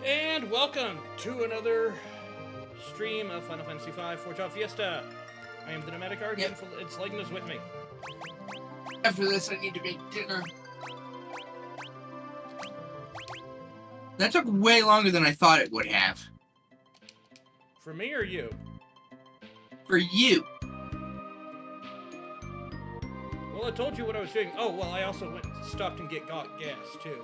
And welcome to another stream of Final Fantasy V Forge Fiesta. I am the Nomadic Guardian, it's Legnus with me. After this, I need to make dinner. That took way longer than I thought it would have. For me or you? For you. Well, I told you what I was doing. Oh, well, I also stopped and got gas, too.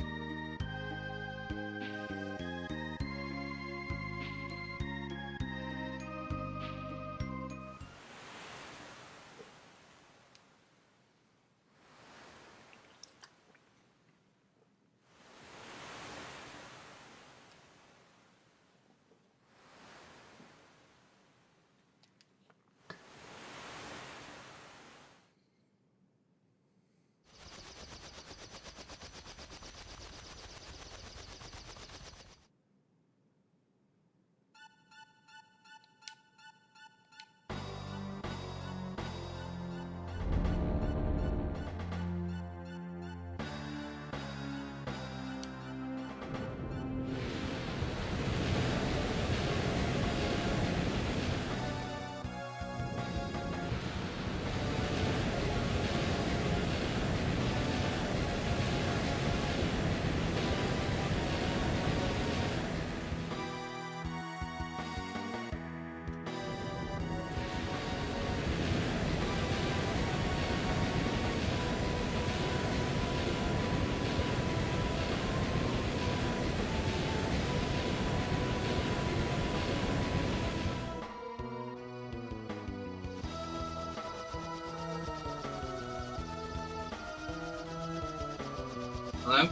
Hello?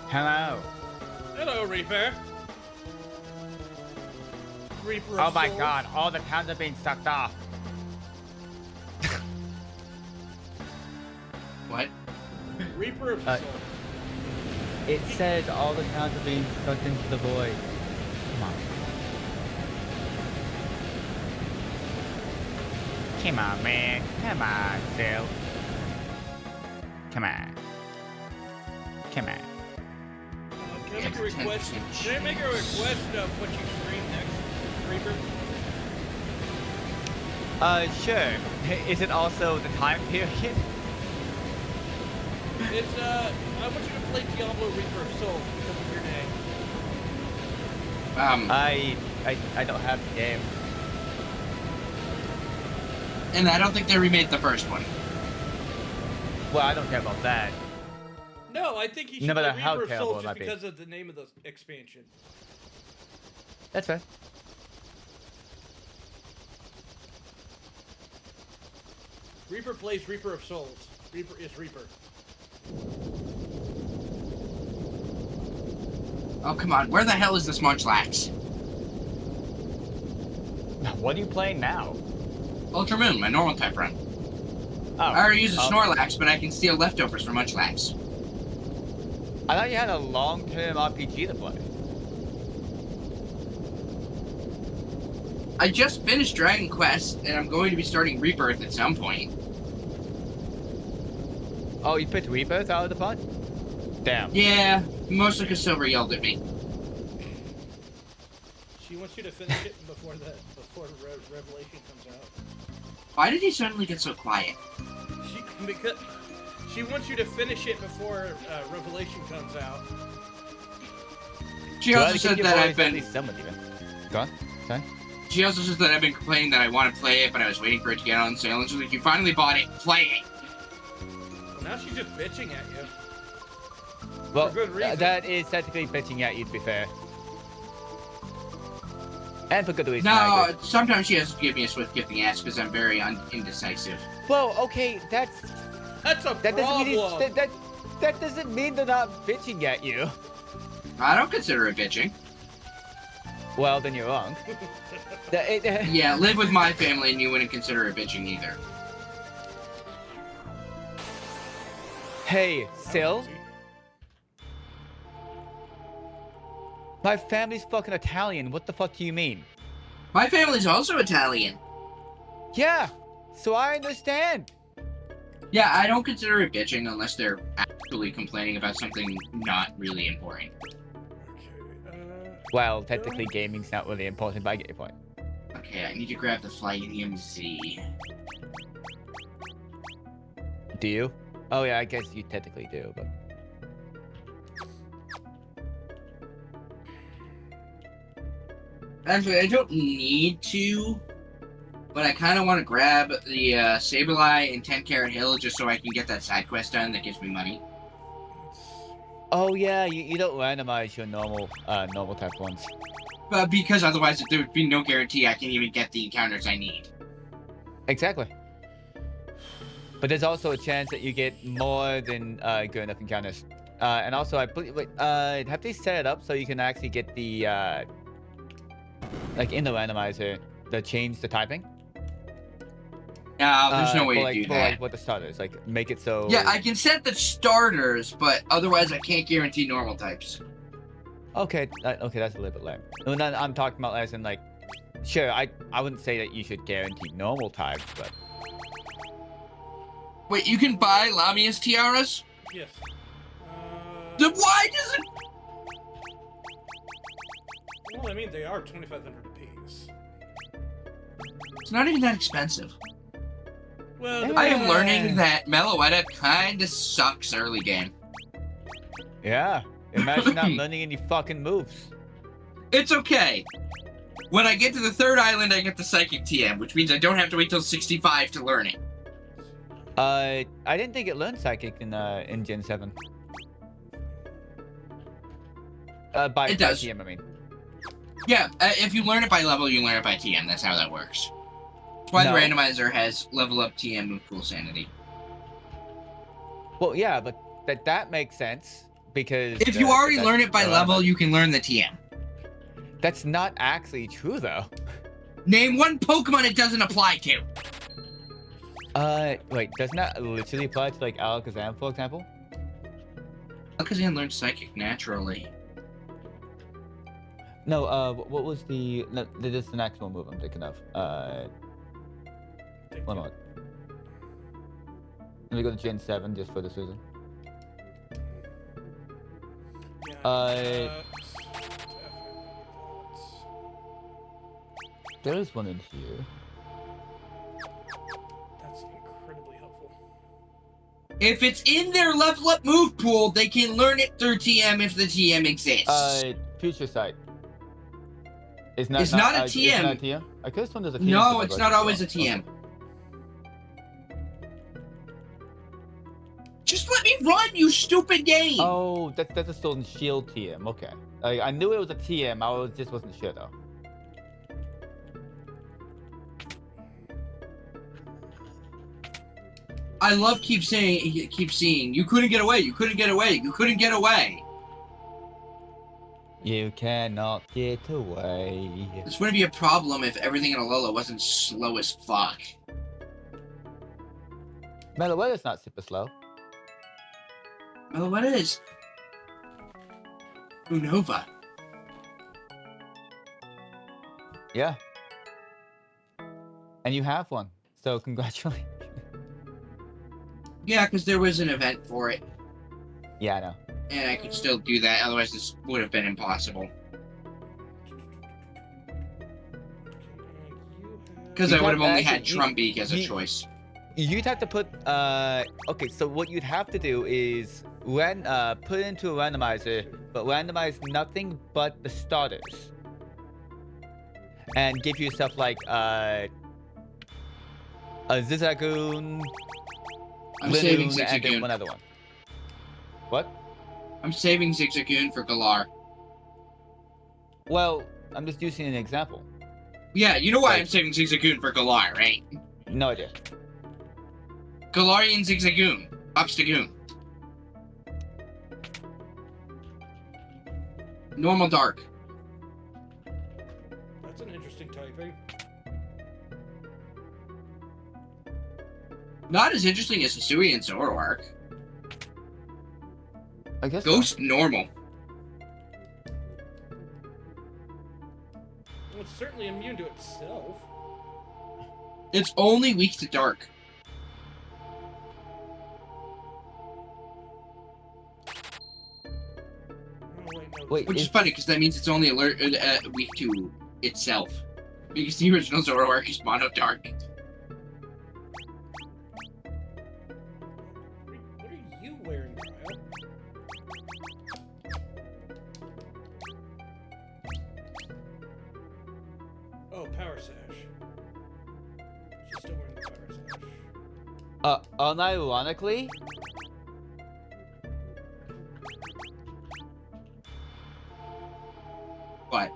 Hello. Hello, Reaper. Reaper Oh of my Souls. god, all the towns are being sucked off. What? Reaper of Uh, Souls. It says all the towns are being sucked into the void. Come on. Come on, man. Come on, Phil. Come on. Come on. Can I make a request? Can I make a request of what you stream next, Reaper? Sure. Is it also the time period? It's, I want you to play Diablo Reaper of Souls because of your name. I don't have the game. And I don't think they remade the first one. Well, I don't care about that. No, I think he should No matter play how Reaper of terrible Souls it just might be. because of the name of the expansion. That's fair. Reaper plays Reaper of Souls. Reaper is Reaper. Oh, come on. Where the hell is this Munchlax? What are you playing now? Ultra Moon, my normal type run. Oh. I already use a Snorlax, but I can steal leftovers from Munchlax. I thought you had a long-term RPG to play. I just finished Dragon Quest, and I'm going to be starting Rebirth at some point. Oh, you picked Rebirth out of the pot? Damn. Yeah, mostly because Silver yelled at me. She wants you to finish it before Revelation comes out. Why did he suddenly get so quiet? Because she wants you to finish it before Revelation comes out. She also said that I've been... Go on. Sorry? She also says that I've been complaining that I want to play it, but I was waiting for it to get on sale, and she's like, you finally bought it, play it! Well, now she's just bitching at you. Well, for good reason. That is technically bitching at you, to be fair. And for good reason. I No, agree. sometimes she has to give me a swift gifting ass because I'm very indecisive. Well, okay, That's a that doesn't mean problem. that doesn't mean they're not bitching at you. I don't consider it bitching. Well, then you're wrong. Yeah, live with my family and you wouldn't consider it bitching either. Hey, Sil. My family's fucking Italian. What the fuck do you mean? My family's also Italian. Yeah, so I understand. Yeah, I don't consider it bitching unless they're actually complaining about something not really important. Okay, Well, technically gaming's not really important, but I get your point. Okay, I need to grab the Flyinium Z. Do you? Oh yeah, I guess you technically do, but... Actually, I don't need to, but I kind of want to grab the Sableye and 10 Carat Hill just so I can get that side quest done that gives me money. Oh yeah, you don't randomize your normal type ones. Because otherwise there would be no guarantee I can even get the encounters I need. Exactly. But there's also a chance that you get more than good enough encounters. And also, I believe, have they set it up so you can actually get the, like in the randomizer, change the typing? There's no way to do that. Like what the starters, like make it so... Yeah, I can set the starters, but otherwise I can't guarantee normal types. Okay, okay, that's a little bit lame. No, no, I'm talking about as in like, sure, I wouldn't say that you should guarantee normal types, but... Wait, you can buy Lamia's tiaras? Yes. Then why does it... Well, I mean, they are 2,500 apiece. It's not even that expensive. Well, I am learning that Meloetta kinda sucks early game. Yeah, imagine not learning any fucking moves. It's okay. When I get to the third island, I get the Psychic TM, which means I don't have to wait till 65 to learn it. I didn't think it learned Psychic in Gen 7. By TM, I mean. Yeah, if you learn it by level, you learn it by TM. That's how that works. That's why the randomizer has level up TM move pool sanity. Well, yeah, but that makes sense because if you already learn it by level, you can learn the TM. That's not actually true, though. Name one Pokemon it doesn't apply to. Wait, doesn't that literally apply to like Alakazam, for example? Alakazam learns Psychic naturally. No, what was the... No, this is the next one move I'm thinking of. One moment. Let me go to Gen 7 just for this reason. There is one in here. That's incredibly helpful. If it's in their level up move pool, they can learn it through TM if the TM exists. Future Sight. It's not a TM. It's not a TM? I could have sworn there's a TM. No, it's not always a TM. Okay. Just let me run, you stupid game! Oh, that's a Sword and Shield TM. Okay. I knew it was a TM. I just wasn't sure though. I love keep seeing. You couldn't get away. You couldn't get away. You couldn't get away. You cannot get away. This wouldn't be a problem if everything in Alola wasn't slow as fuck. Meloetta's not super slow. Oh, what is? Unova. Yeah. And you have one, so congratulations. Yeah, because there was an event for it. Yeah, I know. And I could still do that, otherwise this would have been impossible. Because I would have only had Trumbeak as a choice. You'd have to put, okay, so what you'd have to do is put it into a randomizer, but randomize nothing but the starters. And give yourself like, a Zigzagoon, I'm saving Linoon, and then Zigzagoon. one other one. What? I'm saving Zigzagoon for Galar. Well, I'm just using an example. Yeah, you know why I'm saving Zigzagoon for Galar, right? No idea. Galarian Zigzagoon. Upstagoon. Normal Dark. That's an interesting typing. Not as interesting as Hisui and Zoroark. I guess Ghost normal. Well, it's certainly immune to itself. It's only weak to Dark. Oh, wait, no, Wait, Which is funny because that means it's only weak to itself. Because the original Zoroark is mono dark. What are you wearing, Kyle? Oh, power sash. She's still wearing the power sash. Unironically, What?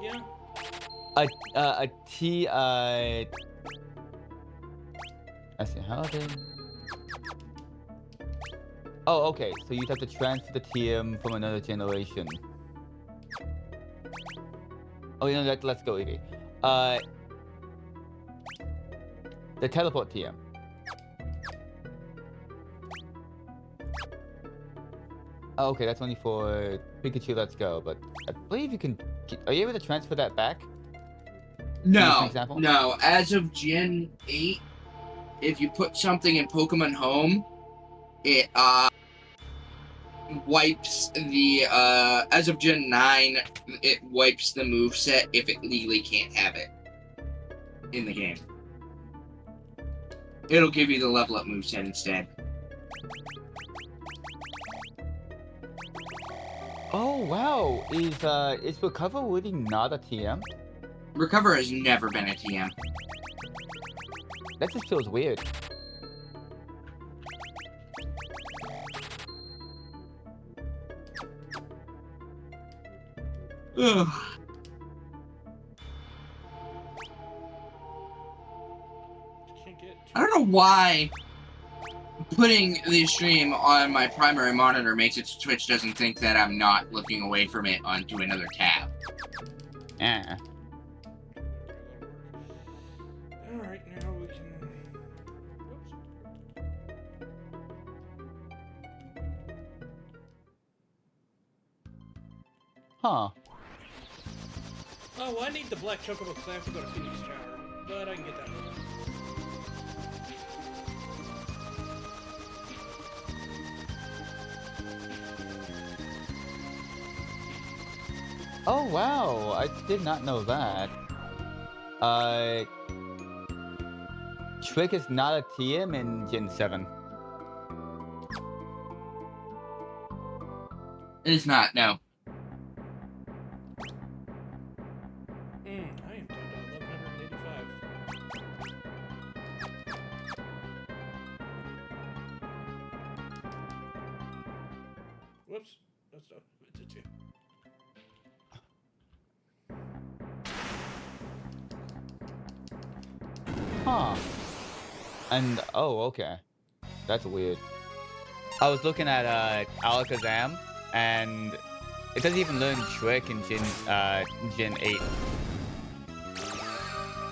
Yeah. a T, I see, how then? Oh, okay, so you'd have to transfer the TM from another generation. Oh, you know what, let's go, Evie. The teleport TM. Oh, okay, that's only for Pikachu, let's go, but I believe you can... Are you able to transfer that back? No, example? no. As of Gen 8, if you put something in Pokemon Home, it wipes the as of Gen 9, it wipes the moveset if it legally can't have it in the game. It'll give you the level up moveset instead. Oh, wow. Is Recover really not a TM? Recover has never been a TM. That just feels weird. Ugh. Can't get. I don't know why putting the stream on my primary monitor makes it so Twitch doesn't think that I'm not looking away from it onto another tab. Eh. Alright, now we can. Oops. Huh. Oh, well, I need the black chocobo because I have to go to Phoenix Tower. But I can get that later. Oh, wow. I did not know that. Trick is not a TM in Gen 7. It is not, no. I am down to 1185. Whoops. That's not. It's a 2. Huh. And, oh, okay. That's weird. I was looking at, Alakazam, and it doesn't even learn Trick in Gen 8.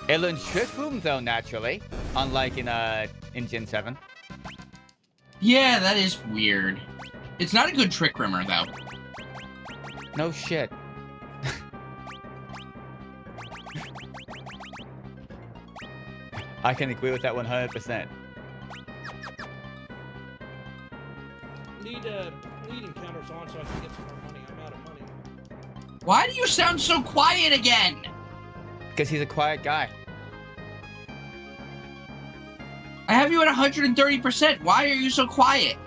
It learns Trick Room, though, naturally. Unlike in Gen 7. Yeah, that is weird. It's not a good Trick Rimmer, though. No shit. I can agree with that 100%. Need encounters on so I can get some more money. I'm out of money. Why do you sound so quiet again? Because he's a quiet guy. I have you at 130%. Why are you so quiet?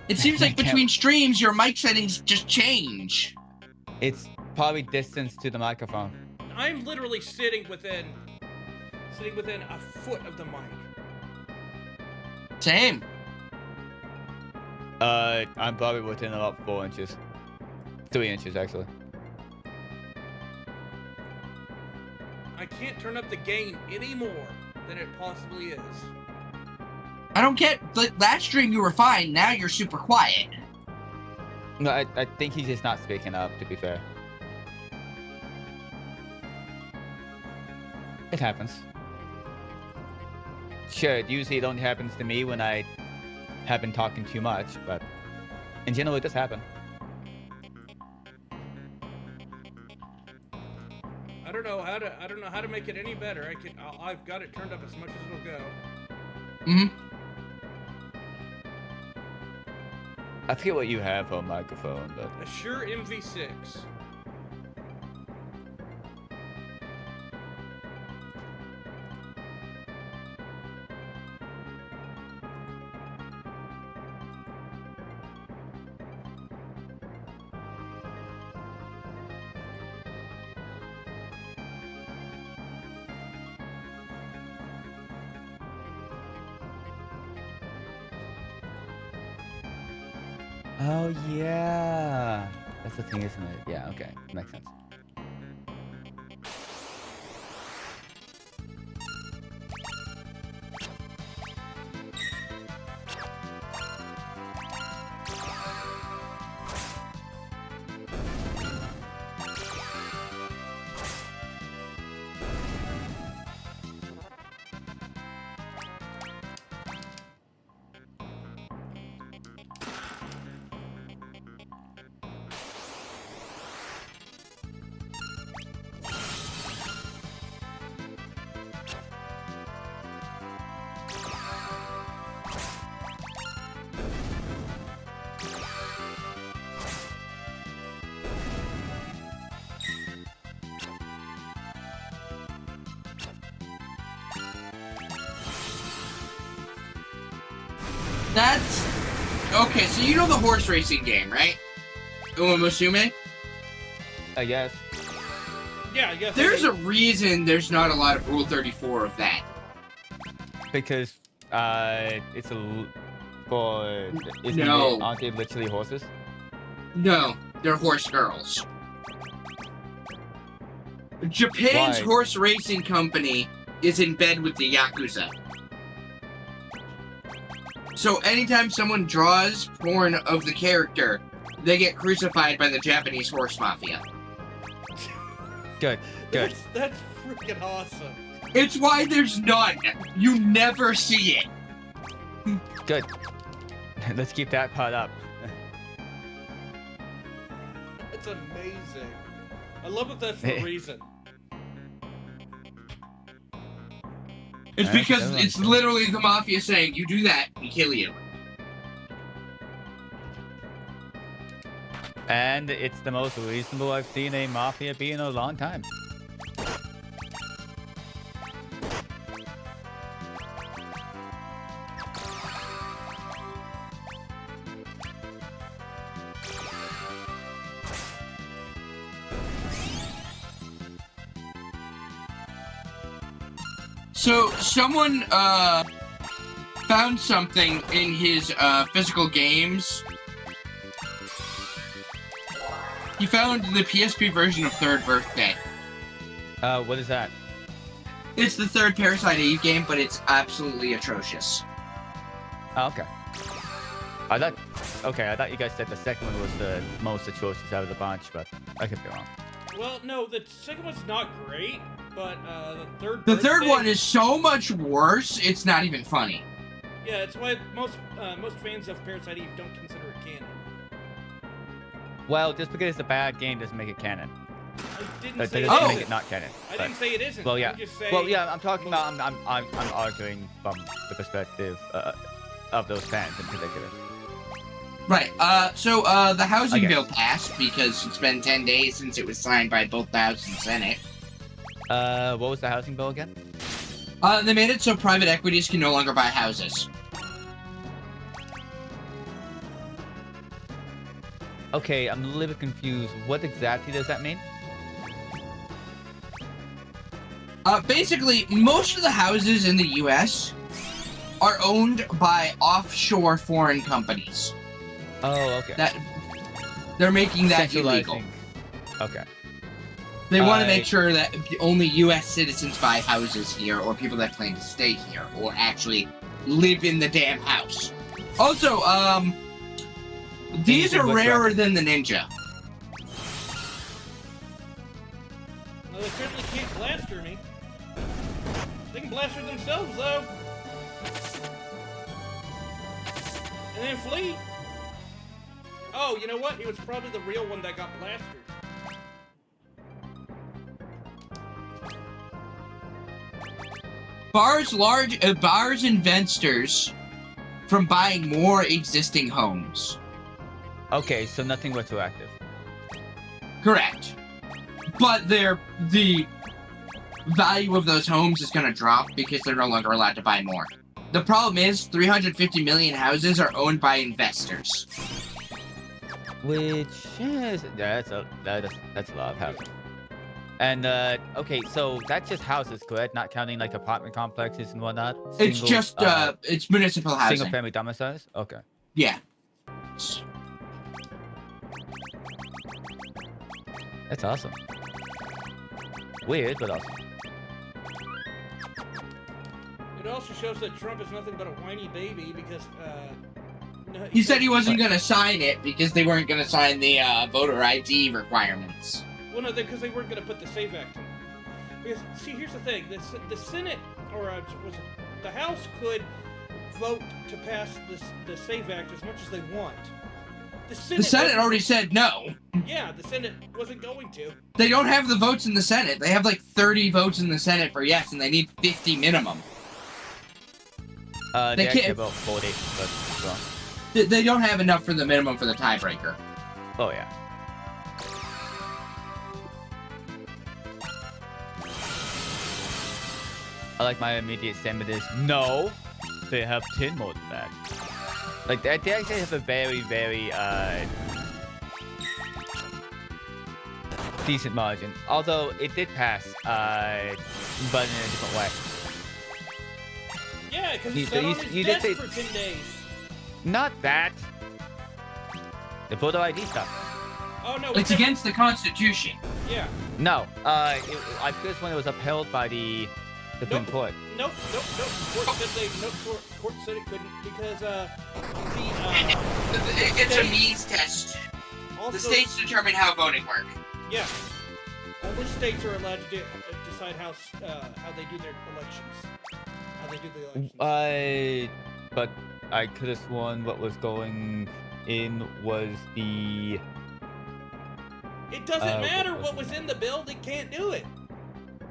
It seems like between streams, your mic settings just change. It's probably distance to the microphone. I'm literally sitting within a foot of the mic. Same. I'm probably within about 4 inches. 3 inches, actually. I can't turn up the gain any more than it possibly is. I don't get... Last stream you were fine, now you're super quiet. No, I think he's just not speaking up, to be fair. It happens. Sure, it usually only happens to me when I have been talking too much, but in general it does happen. I don't know how to make it any better. I've got it turned up as much as it'll go. Mm-hmm. I forget what you have on microphone, but A Shure MV6. oh yeah, that's the thing, isn't it? Yeah, okay, makes sense. That's okay. So you know the horse racing game, right? Umusume. I guess. Yeah, I guess. There's a reason there's not a lot of Rule 34 of that. Because it's for No. aren't they literally horses? No, they're horse girls. Japan's Why? horse racing company is in bed with the Yakuza. So anytime someone draws porn of the character, they get crucified by the Japanese horse mafia. Good, good. That's freaking awesome. It's why there's none. You never see it. Good. Let's keep that part up. It's amazing. I love that that's the reason. It's because it's literally the mafia saying, you do that, we kill you. And it's the most reasonable I've seen a mafia be in a long time. So someone found something in his physical games. He found the PSP version of Third Birthday. What is that? It's the third Parasite Eve game, but it's absolutely atrocious. Oh, okay. I thought you guys said the second one was the most atrocious out of the bunch, but I could be wrong. Well, no, the second one's not great, but the third one is so much worse, it's not even funny. Yeah, it's why most fans of Parasite Eve don't consider it canon. Well, just because it's a bad game doesn't make it canon. I didn't That say doesn't it make isn't. it not canon. I but- didn't say it isn't. Well, yeah. I'm just saying. Well, yeah. I'm talking about. I'm arguing from the perspective of those fans in particular. Right, so the housing guess. bill passed because it's been 10 days since it was signed by both the House and Senate. What was the housing bill again? They made it so private equities can no longer buy houses. Okay, I'm a little bit confused. What exactly does that mean? Basically, most of the houses in the U.S. are owned by offshore foreign companies. Oh, okay. That they're making that illegal. Centralizing. Okay. They want to make sure that only U.S. citizens buy houses here, or people that plan to stay here, or actually live in the damn house. Also, these are rarer than the Ninja. No, they certainly can't blaster me. They can blaster themselves, though. And then flee. Oh, you know what? He was probably the real one that got blasted. bars investors from buying more existing homes. Okay, so nothing retroactive. Correct. But the value of those homes is going to drop because they're no longer allowed to buy more. The problem is 350 million houses are owned by investors. Which is that's a lot of housing. And okay, so that's just houses, correct? Not counting like apartment complexes and whatnot. It's just it's municipal housing. Single family domiciles. Okay. Yeah. That's awesome. Weird, but awesome. It also shows that Trump is nothing but a whiny baby because he said he wasn't going to sign it because they weren't going to sign the voter ID requirements. Well, no, because they weren't going to put the SAVE Act in. Because, see, here's the thing. The Senate, or was it, the House could vote to pass the SAVE Act as much as they want. The Senate already said no. Yeah, the Senate wasn't going to. They don't have the votes in the Senate. They have like 30 votes in the Senate for yes, and they need 50 minimum. They actually have about 40, but well. They don't have enough for the minimum for the tiebreaker. Oh, yeah. I like my immediate statement is, no, they have 10 more than that. Like, they actually have a very, very, decent margin. Although, it did pass, but in a different way. Yeah, because he sat on his desk for 10 days. Not that. The photo ID stuff. Oh, no. It's against the Constitution. Yeah. No. I guess when it was upheld by the Supreme Court. Nope. Court said it couldn't because it's a means test. Also, the states determine how voting works. Yeah. Only states are allowed to decide how they do their elections. How they do the elections. But I could have sworn what was going in was the. It doesn't matter what was in the bill. They can't do it.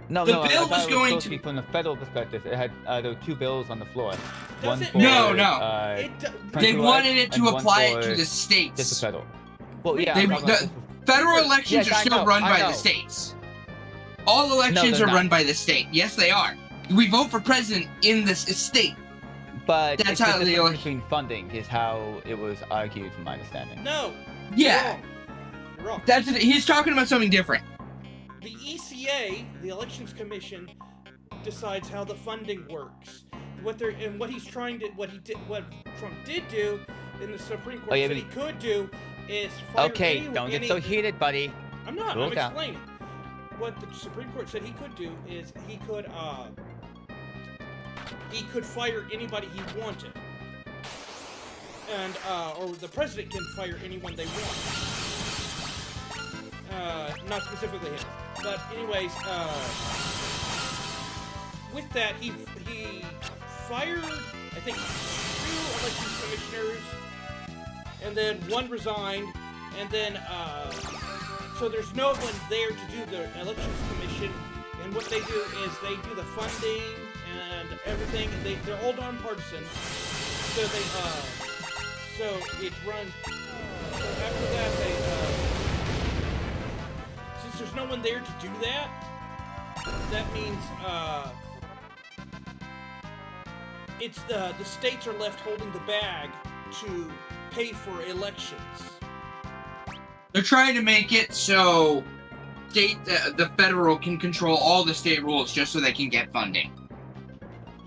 No, the bill was going to be from the federal perspective. It had there were 2 bills on the floor. One for, no. They wanted it to apply it to the states. Just the federal. Well, yeah. The federal elections are still run by the states. All elections are run by the state. Yes, they are. We vote for president in this state. But that's how the difference between funding is how it was argued, from my understanding. No. Yeah. You're wrong. He's talking about something different. The ECA, the Elections Commission, decides how the funding works. What Trump did do, in the Supreme Court said he could do, is fire don't get so heated, buddy. I'm not. I'm explaining. What the Supreme Court said he could do is he could fire anybody he wanted, and or the president can fire anyone they want. Not specifically him. But anyways, with that, he fired, I think, 2 election commissioners, and then 1 resigned, and then, so there's no one there to do the elections commission, and what they do is they do the funding and everything, and they're all nonpartisan, so so it's run, so after that, since there's no one there to do that, that means, it's the states are left holding the bag to pay for elections. They're trying to make it so the federal can control all the state rules just so they can get funding.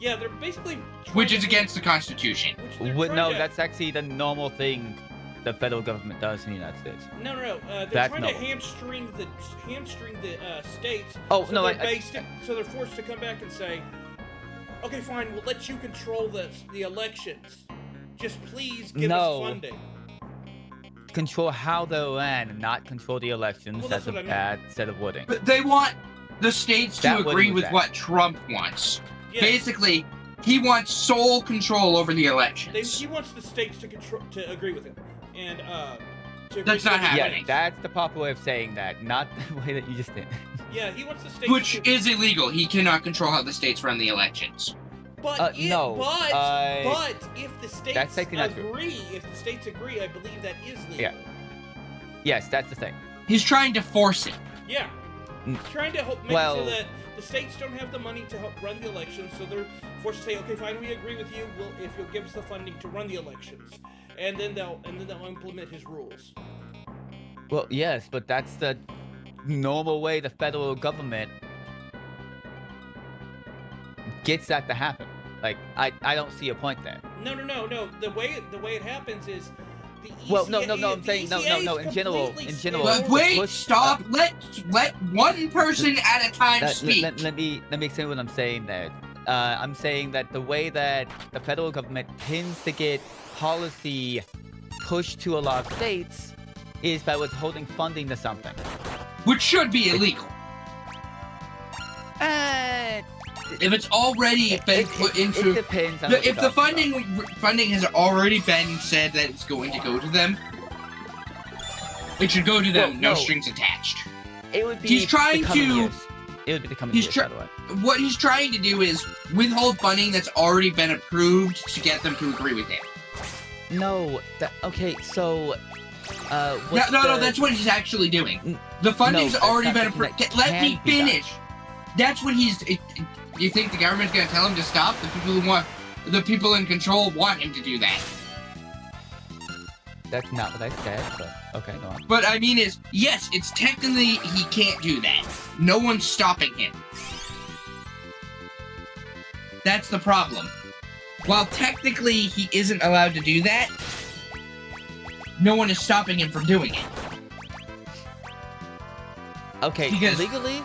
Yeah, they're basically... Which is against the Constitution. No, that's actually the normal thing the federal government does in the United States. No. They're trying to hamstring the states. Oh, so no, so they're forced to come back and say, okay, fine, we'll let you control the elections. Just please give us funding. Control how they ran, not control the elections. Well, that's a bad set of wording. But they want the states to agree with what Trump wants. Yeah. Basically, he wants sole control over the elections. He wants the states to agree with him, and that's not happening. Yeah, that's the proper way of saying that, not the way that you just did. Yeah, he wants the states Which to... is illegal. He cannot control how the states run the elections. But no. but if the states That's technically not true. agree, I believe that is legal. Yeah. Yes, that's the thing. He's trying to force it. Yeah. He's trying to make it so that the states don't have the money to help run the elections, so they're forced to say, okay, fine, we agree with you. If you'll give us the funding to run the elections, and then they'll implement his rules. Well, yes, but that's the normal way the federal government gets that to happen. Like, I don't see a point there. No. The way it happens is the ECA. Well, no. I'm saying no. In general. But wait, stop. Let one person at a time speak. Let me explain what I'm saying there. I'm saying that the way that the federal government tends to get policy pushed to a lot of states is by withholding funding to something, Which should be illegal. If it's already been put into... It depends on if the funding has already been said that it's going to go to them, it should go to them, no strings attached. It would be He's trying to... It would be the coming years, by the way. What he's trying to do is withhold funding that's already been approved to get them to agree with him. No, okay, so... No, that's what he's actually doing. The funding's already been approved. Let me finish. That's what he's... You think the government's gonna tell him to stop? The people in control want him to do that. That's not what I said, but okay, no. But I mean yes, it's technically he can't do that. No one's stopping him. That's the problem. While technically he isn't allowed to do that, no one is stopping him from doing it. Okay, because legally,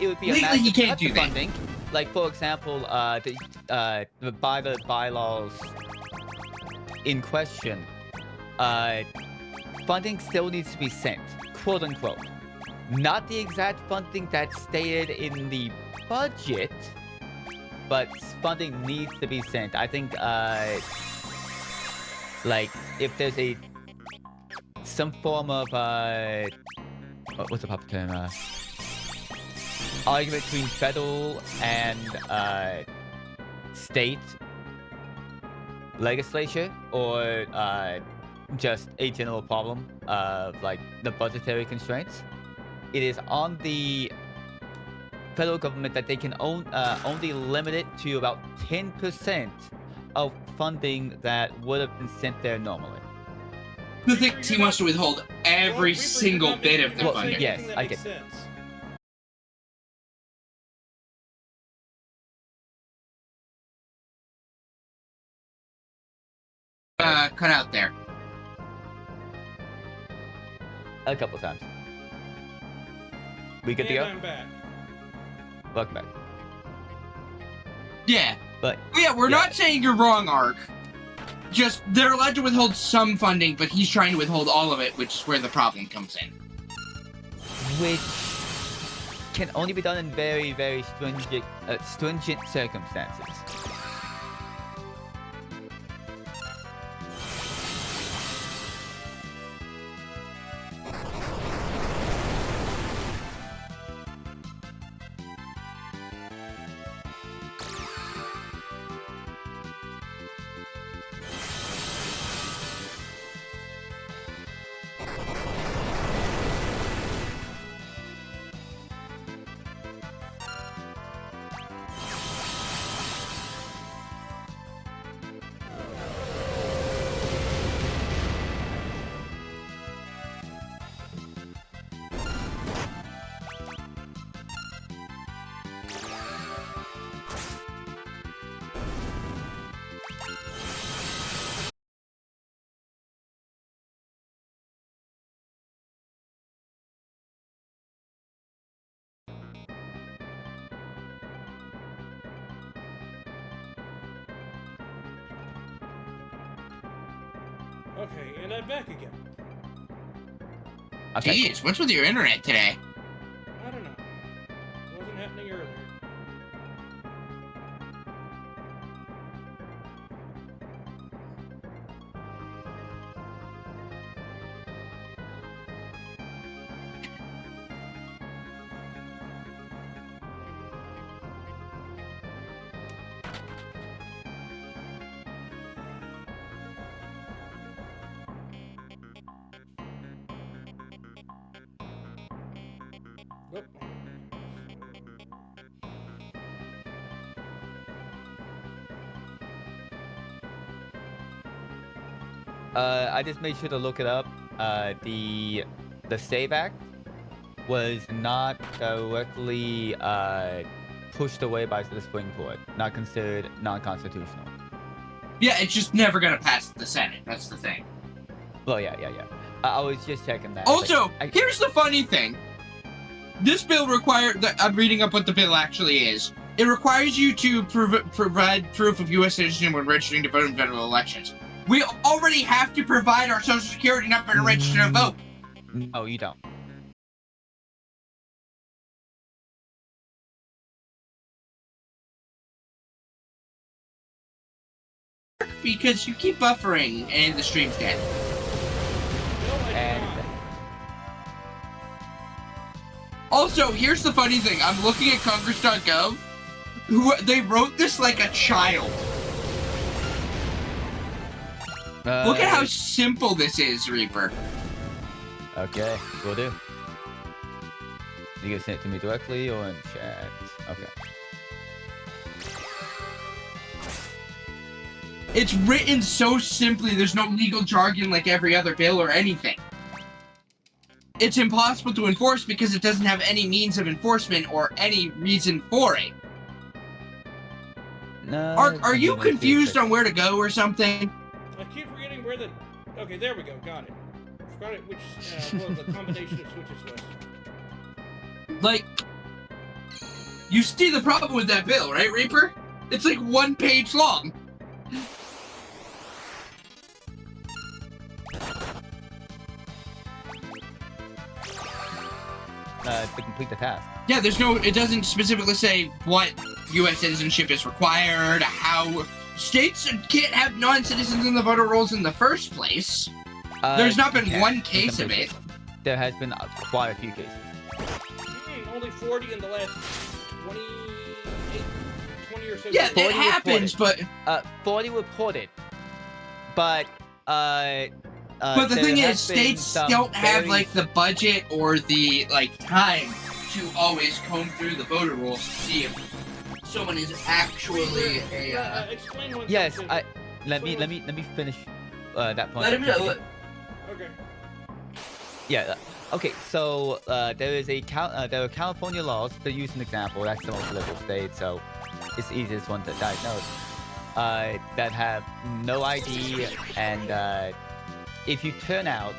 it would be a legally he massive can't cut do to that. funding. Like, for example, by the bylaws in question, funding still needs to be sent, quote unquote. Not the exact funding that's stated in the budget, but funding needs to be sent. I think, like, if there's some form of, what's the proper term? Argument between federal and state legislature, or just a general problem of like the budgetary constraints. It is on the federal government that they can only limit it to about 10% of funding that would have been sent there normally. The thing is, he wants to withhold every single bit of the funding. Yes, I get sense. Cut out there. A couple times. We good to go? I'm back. Welcome back. Yeah. But we're not saying you're wrong, Ark. Just, they're allowed to withhold some funding, but he's trying to withhold all of it, which is where the problem comes in. Which can only be done in very, very stringent circumstances. Okay, and I'm back again. Okay. Jeez, what's with your internet today? I don't know. It wasn't happening earlier. Nope. I just made sure to look it up. The Save Act was not directly pushed away by the Supreme Court. Not considered non-constitutional. Yeah, it's just never gonna pass the Senate. That's the thing. Well, yeah. I was just checking that. Also, here's the funny thing. This bill I'm reading up what the bill actually is. It requires you to provide proof of U.S. citizenship when registering to vote in federal elections. We already have to provide our social security number to register to vote. No, you don't. Because you keep buffering and the stream's dead. And also, here's the funny thing. I'm looking at Congress.gov. They wrote this like a child. Look at how simple this is, Reaper. Okay, will do. You can send it to me directly or in chat. Okay. It's written so simply, there's no legal jargon like every other bill or anything. It's impossible to enforce because it doesn't have any means of enforcement or any reason for it. No. Are you confused on where to go or something? I keep forgetting where the... Okay, there we go. Got it. Forgot it, which, well, the combination of switches was. Like, you see the problem with that bill, right, Reaper? It's like 1 page long. To complete the task. Yeah, it doesn't specifically say what U.S. citizenship is required, how states can't have non-citizens in the voter rolls in the first place. There's not been one case of it. There has been quite a few cases. Only 40 in the last 20 or so Yeah, years. it happens, reported. but... 40 reported, but but the thing is, states don't have, like, the budget or the, like, time to always comb through the voter rolls to see if someone is actually a, Explain one Yes, thing. let me finish that point. Let him know. Okay. Yeah. Okay. So there are California laws. To use an example, that's the most liberal state, so it's the easiest one to diagnose. That have no ID, and if you turn out,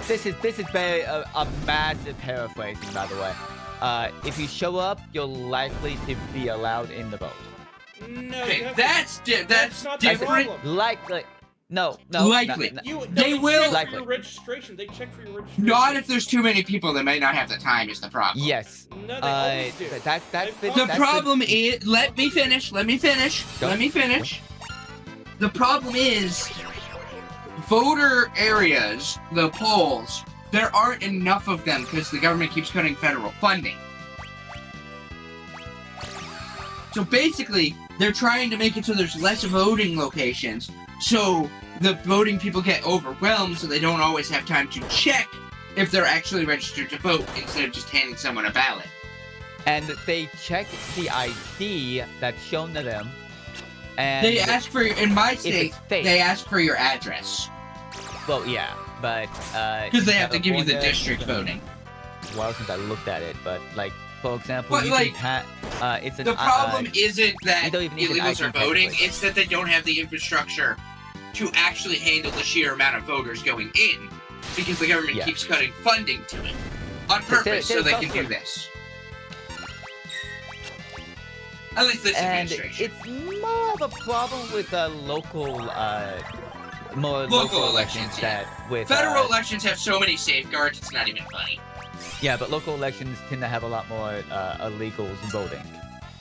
this is very a massive paraphrasing, by the way. If you show up, you're likely to be allowed in the vote. No, Okay, that's not the different. problem. Likely. No. Likely. They will- check Likely. for your registration. They check for your registration. Not if there's too many people that might not have the time is the problem. Yes. No, they always do. The problem is, let me finish. Go. The problem is, voter areas, the polls, there aren't enough of them because the government keeps cutting federal funding. So basically, they're trying to make it so there's less voting locations, so the voting people get overwhelmed, so they don't always have time to check if they're actually registered to vote instead of just handing someone a ballot. And they check the ID that's shown to them. And They ask for, in my state, it's fake. they ask for your address. Well, yeah, but Because they have to give you the California, district voting. Well, since I looked at it, but like, for example, But, you like, can it's an The problem isn't that you don't even need an illegals are ID voting, technically. it's that they don't have the infrastructure to actually handle the sheer amount of voters going in, because the government Yeah. keeps cutting funding to it. On purpose, so they can do this. At least this and administration. it's more of a problem with local Local elections, yeah. that with Federal elections have so many safeguards, it's not even funny. Yeah, but local elections tend to have a lot more illegals voting.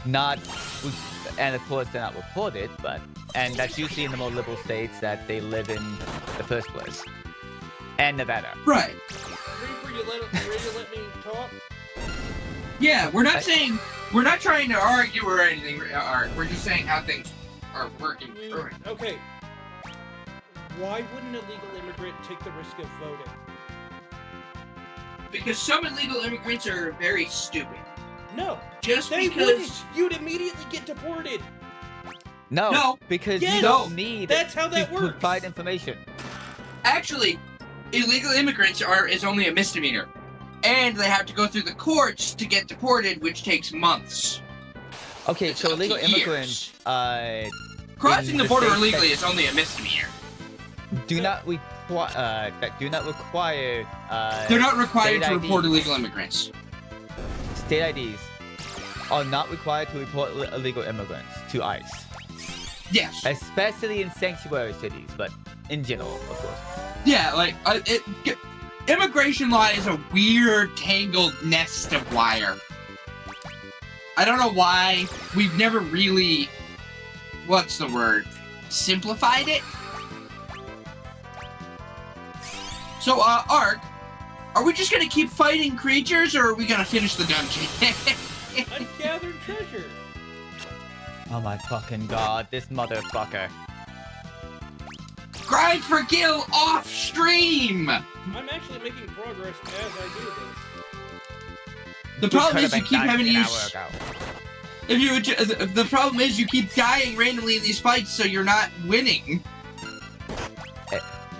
Not, and of course they're not reported, and that's usually in the more liberal states that they live in the first place. And Nevada. Right. Reaper, you ready to let me talk? Yeah, we're not trying to argue or anything, Art. We're just saying how things are working currently. Okay. Why wouldn't a legal immigrant take the risk of voting? because some illegal immigrants are very stupid. No. Just They because... wouldn't. You'd immediately get deported. No, because Yes. you don't need That's how that to works. provide information. Actually, illegal immigrants is only a misdemeanor. And they have to go through the courts to get deported, which takes months. Okay, It's so up to illegal years. immigrants, Crossing in the the border states illegally that- is only a misdemeanor. do not require They're not required state to report IDs. illegal immigrants. State IDs are not required to report illegal immigrants to ICE, Yes. especially in sanctuary cities, but in general, of course. Yeah, like, immigration law is a weird, tangled nest of wire. I don't know why we've never really, what's the word, simplified it? So, Ark, are we just gonna keep fighting creatures, or are we gonna finish the dungeon? Ungathered treasure. Oh my fucking god, this motherfucker. Grind for kill off stream! I'm actually making progress as I do this. The problem is you keep having to use... The problem is you keep dying randomly in these fights, so you're not winning.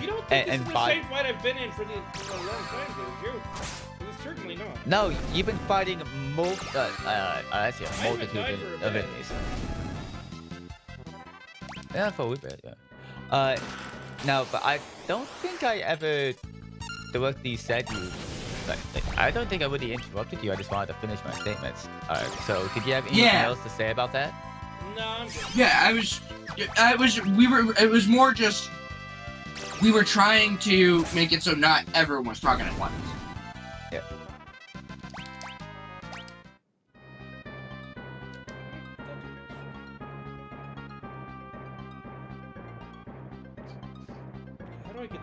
You don't think this and is the by- same fight I've been in for a long time, do you? It's certainly not. No, you've been fighting haven't multitude died for a of bit. enemies. Yeah, for a wee bit, yeah. No, but I don't think I ever directly said you. Like, I don't think I really interrupted you. I just wanted to finish my statements. So did you have anything else to say about that? No, I'm good. Yeah, it was more just, we were trying to make it so not everyone was talking at once. Yeah. How do I get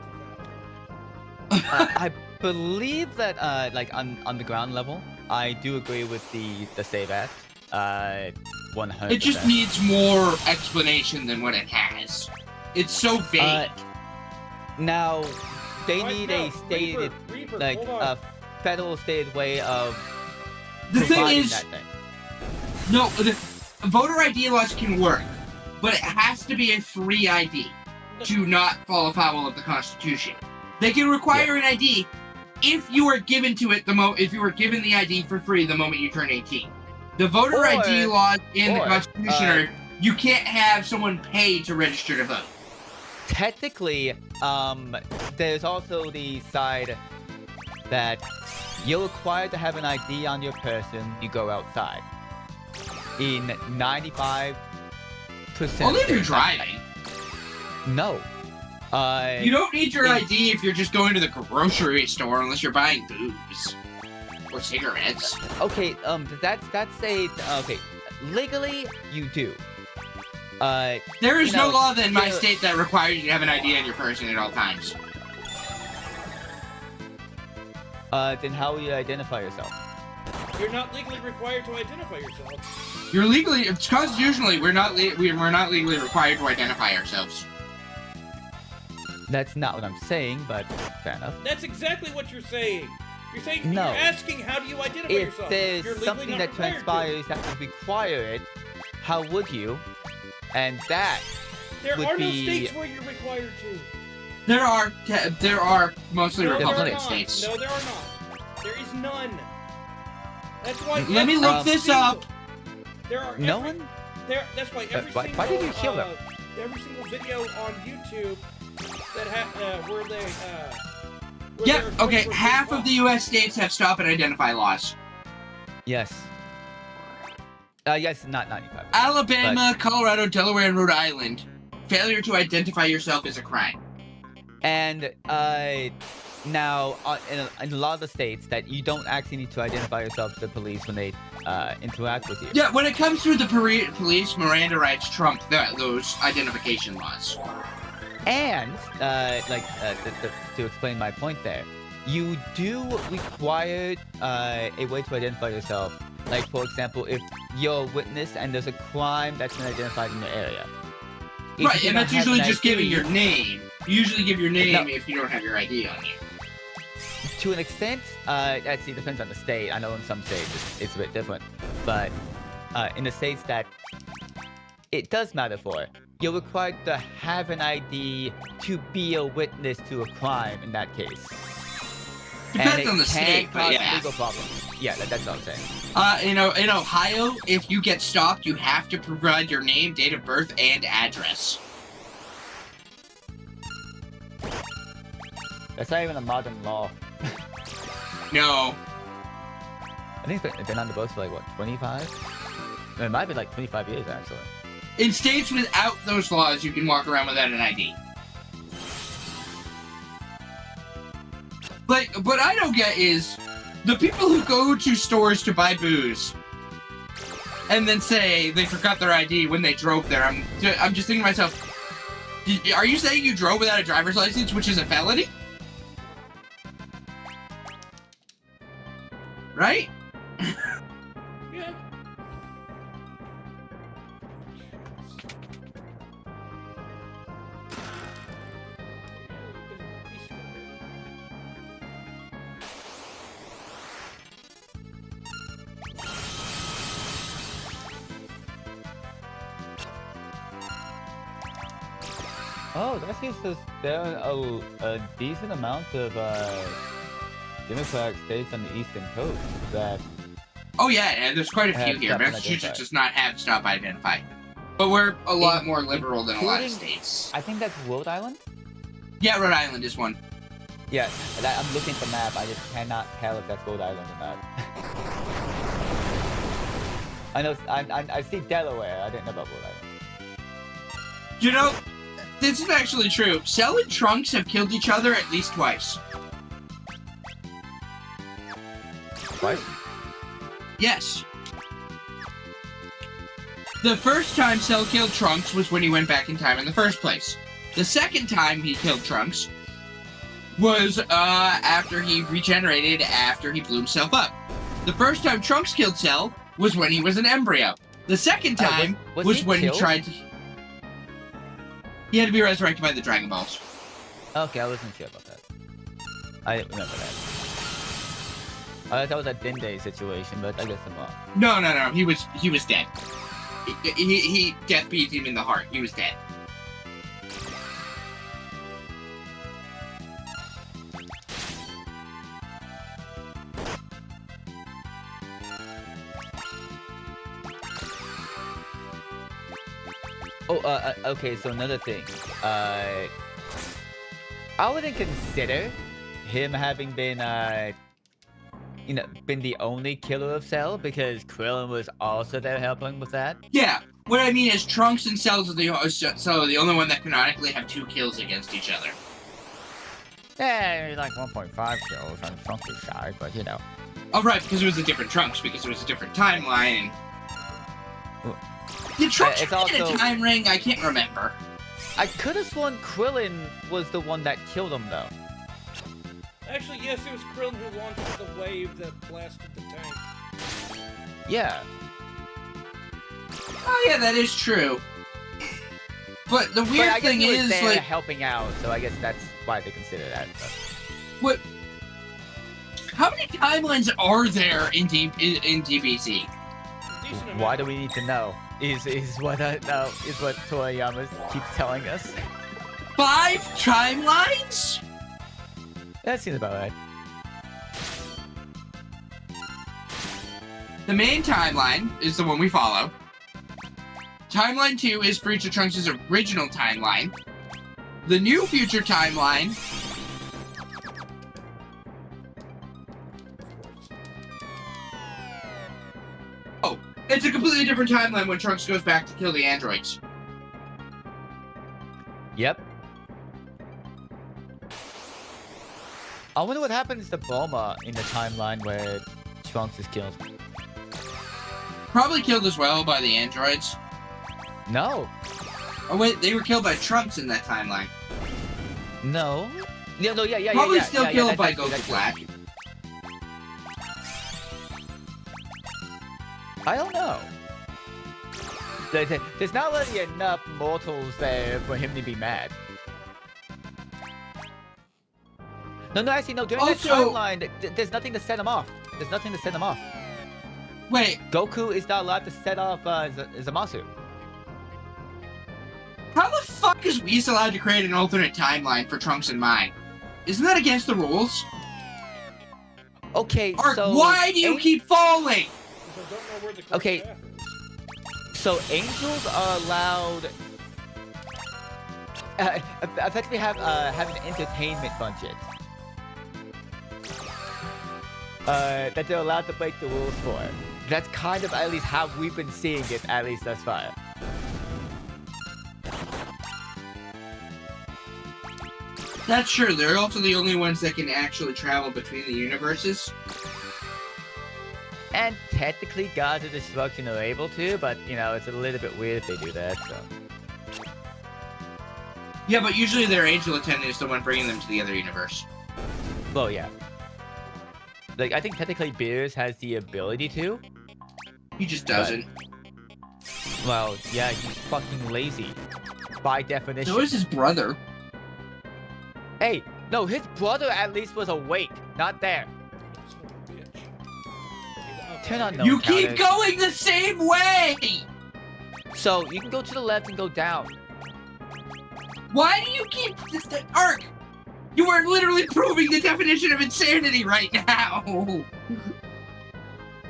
to I believe that like on the ground level, I do agree with the save act. 100%. It just needs more explanation than what it has. It's so vague. Now, they What? need No, a stated, Reaper, like hold on. a federal stated way of The thing providing is, that thing. no, the voter ID laws can work, but it has to be a free ID to not fall afoul of the Constitution. They can require an ID if you are given to it if you were given the ID for free the moment you turn 18. The voter ID laws in the Constitution are you can't have someone pay to register to vote. Technically, there's also the side that you're required to have an ID on your person. You go outside. In 95%. Only if you're driving. No. You don't need your ID if you're just going to the grocery store unless you're buying booze or cigarettes. Okay, that's a okay. Legally, you do. There is you no know, law in my still- state that requires you to have an ID on your person at all times. Then how will you identify yourself? You're not legally required to identify yourself. You're legally, it's constitutionally, we're not legally required to identify ourselves. That's not what I'm saying, but fair enough. That's exactly what you're saying. You're saying No. you're asking how do you identify If yourself. there's You're legally something not that required to. transpires that would require it, how would you? And that There would are no be- states where you're required to. There are mostly No, there are Republican not. states. No, there are not. There is none. That's why. Let me look this up. There are no every- one. That's why every why single. did you kill them? Every single video on YouTube that where they. Where Yeah, they're okay, going for half big of the US states have stop and identify laws. Yes. Yes, not 95. Alabama, Colorado, Delaware, and Rhode Island. Failure to identify yourself is a crime. And now in a lot of the states that you don't actually need to identify yourself to the police when they interact with you. Yeah, when it comes to the police, Miranda rights trump those identification laws. And to explain my point there, you do require a way to identify yourself. Like, for example, if you're a witness and there's a crime that's been identified in your area. If Right, you and do that's not have usually an just ID, giving your name. You usually give your name No. if you don't have your ID on you. To an extent, actually, it depends on the state. I know in some states it's a bit different, but in the states that it does matter for, you're required to have an ID to be a witness to a crime in that case. Depends on the state, but cause yeah. legal problems. Yeah, that's what I'm saying. In Ohio, if you get stopped, you have to provide your name, date of birth, and address. That's not even a modern law. No. I think it's been on the books for like, what, 25? It might be like 25 years, actually. In states without those laws, you can walk around without an ID. Like, what I don't get is the people who go to stores to buy booze and then say they forgot their ID when they drove there. I'm just thinking to myself, are you saying you drove without a driver's license, which is a felony? Right? Yeah. Oh, that seems to there are a decent amount of Democratic states on the eastern coast that. Oh yeah, there's quite a few here. Massachusetts does not have stop identify, but we're a lot more liberal than a lot of states. I think that's Rhode Island. Yeah, Rhode Island is one. Yeah, I'm looking at the map. I just cannot tell if that's Rhode Island or not. I know. I see Delaware. I didn't know about Rhode Island. You know, this is actually true. Cell and Trunks have killed each other at least twice. Twice? Yes. The first time Cell killed Trunks was when he went back in time in the first place. The second time he killed Trunks was after he regenerated after he blew himself up. The first time Trunks killed Cell was when he was an embryo. The second time was when he tried to... He had to be resurrected by the Dragon Balls. Okay, I wasn't sure about that. I didn't remember that. I thought that was a Dende situation, but I guess I'm wrong. No. He was dead. He death beat him in the heart. He was dead. Oh, okay, so another thing. I wouldn't consider him having been, been the only killer of Cell, because Krillin was also there helping with that. Yeah, what I mean is Trunks and Cell are the only one that canonically have 2 kills against each other. Yeah, like 1.5 kills on Trunks' side, but you know. Oh, right, because it was a different Trunks, because it was a different timeline. Did Trunks get a time ring? I can't remember. I could have sworn Krillin was the one that killed him, though. Actually, yes, it was Krillin who launched the wave that blasted the tank. Yeah. Oh, yeah, that is true. But the weird thing is, like, helping out, so I guess that's why they consider that. But... What? How many timelines are there in DBZ? Why do we need to know? Is what Toriyama keeps telling us. 5 timelines? That seems about right. The main timeline is the one we follow. Timeline 2 is Future Trunks' original timeline. The new future timeline... Oh, it's a completely different timeline when Trunks goes back to kill the androids. Yep. I wonder what happens to Bulma in the timeline where Trunks is killed. Probably killed as well by the androids. No. Oh wait, they were killed by Trunks in that timeline. No. Yeah. Probably still killed by Goku Black. I don't know. There's not really enough mortals there for him to be mad. No, actually, no. During Also- that timeline, there's nothing to set him off. There's nothing to set him off. Wait, Goku is not allowed to set off Zamasu. how the fuck is Whis allowed to create an alternate timeline for Trunks and Mai? Isn't that against the rules? Okay, Ark, so... why do you keep falling? Because I don't know where the correct Okay. path is. So angels are allowed... effectively have an entertainment budget. That they're allowed to break the rules for. That's kind of at least how we've been seeing it, at least thus far. That's true. They're also the only ones that can actually travel between the universes. And technically, Gods of Destruction are able to, but, you know, it's a little bit weird if they do that, so... Yeah, but usually their angel attendant is the one bringing them to the other universe. Well, yeah. Like, I think technically Beers has the ability to. He just doesn't. Well, yeah, he's fucking lazy. By definition. So is his brother. Hey, no, his brother at least was awake, not there. Son of a bitch. Turn on no You keep counters. going the same way! So, you can go to the left and go down. Why do you keep this Ark? You are literally proving the definition of insanity right now.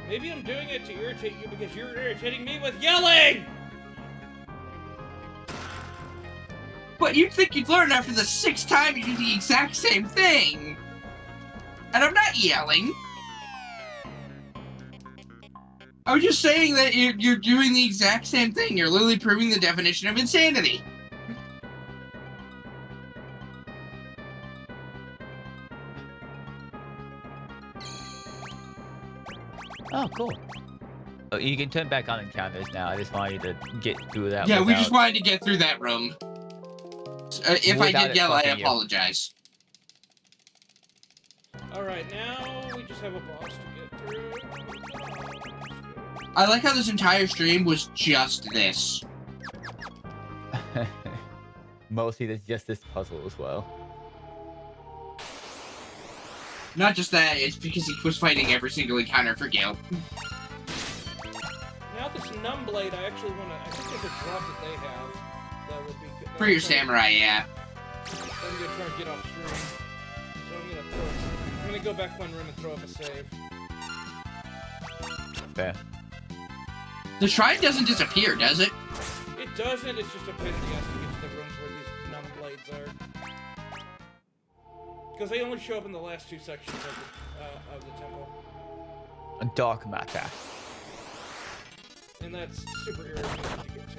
Maybe I'm doing it to irritate you because you're irritating me with yelling! But you'd think you'd learn after the 6th time you do the exact same thing. And I'm not yelling. I was just saying that you're doing the exact same thing. You're literally proving the definition of insanity. Oh, cool. Oh, you can turn back on encounters now. I just want you to get through that. Yeah, we without- just wanted to get through that room. If I Without did it yell, I fucking you. apologize. Alright, now we just have a boss to get through. I like how this entire stream was just this. Mostly there's just this puzzle as well. Not just that, it's because he was fighting every single encounter for Gale. Now this numb blade, I actually want to... I think there's a drop that they have that would be good. For your samurai, yeah. I'm gonna try and get off stream. So I'm gonna go back one room and throw up a save. Fair. The shrine doesn't disappear, does it? It doesn't, it's just a pain in the ass to get to the rooms where these numb blades are. Because they only show up in the last 2 sections of the temple. A dark matter. And that's super irritating to get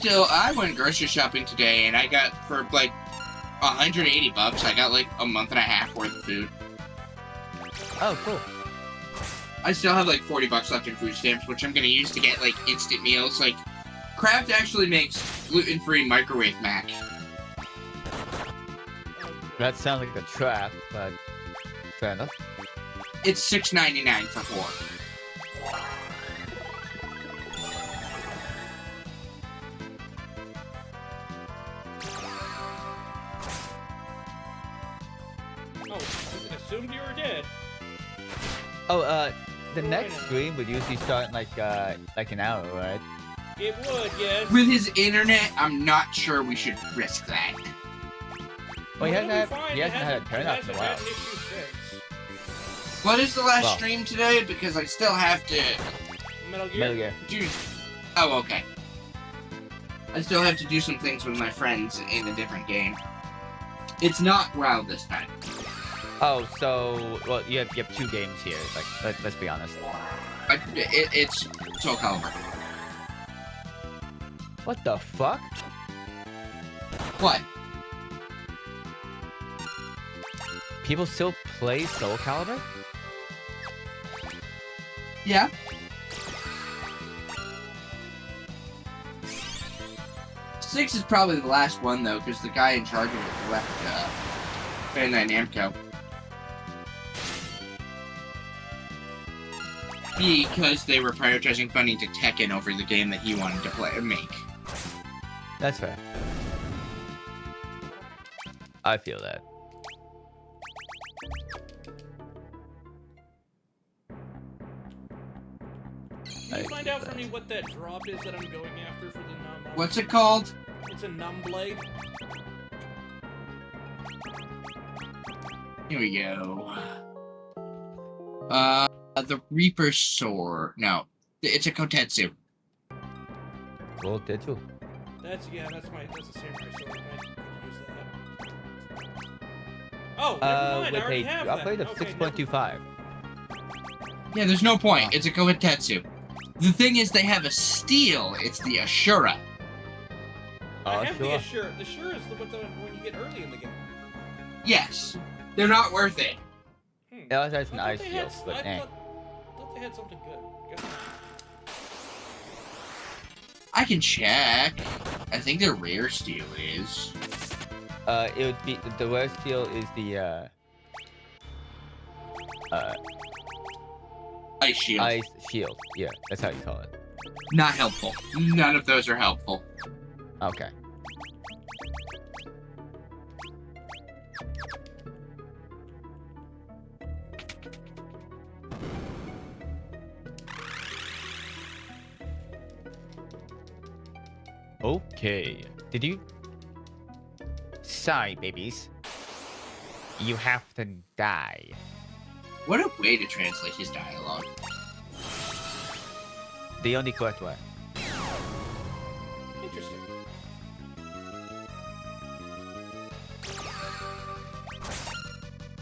to. I went grocery shopping today and I got, for like, $180, I got like a month and a half worth of food. Oh, cool. I still have like $40 left in food stamps, which I'm gonna use to get like instant meals. Like, Kraft actually makes gluten-free microwave mac. That sounds like a trap, but fair enough. It's $6.99 for 4. Oh, I assumed you were dead. Oh, the next Right. stream would usually start in like an hour, right? It would, yes. With his internet, I'm not sure we should risk that. Well, he It'll be hasn't fine. he hasn't had a turnout in It a hasn't while. had an issue since. What is the last Well. stream today? Because I still have to Metal Gear. Metal Gear. do... Oh, okay. I still have to do some things with my friends in a different game. It's not WoW this time. Oh, so well, you have 2 games here. Like, let's be honest. It's Soul Calibur. What the fuck? What? People still play Soul Calibur? Yeah? Six is probably the last one, though, because the guy in charge of it left, Bandai Namco. Because they were prioritizing funding to Tekken over the game that he wanted to play and make. That's fair. I feel that. me what that drop is that I'm going after for the numb? What's it called? It's a numb blade. Here we go. The Reaper Sword. No, it's a Kotetsu. Kotetsu. That's a samurai sword. I could use that. Oh, never mind. I already have that. Upgrade of 6.25. Yeah, there's no point. It's a Kotetsu. The thing is, they have a steel. It's the Ashura. I have the Ashura. The Ashura is the one you get early in the game. Yes. They're not worth it. Yeah, that's an ice shield, but I thought they had something good. Go ahead. I can check. I think their rare steel is. It would be the rare steel is the Ice shield. Ice shield. Yeah, that's how you call it. Not helpful. None of those are helpful. Okay. Okay. Did you? Sorry, babies. You have to die. What a way to translate his dialogue. The only correct way. Interesting.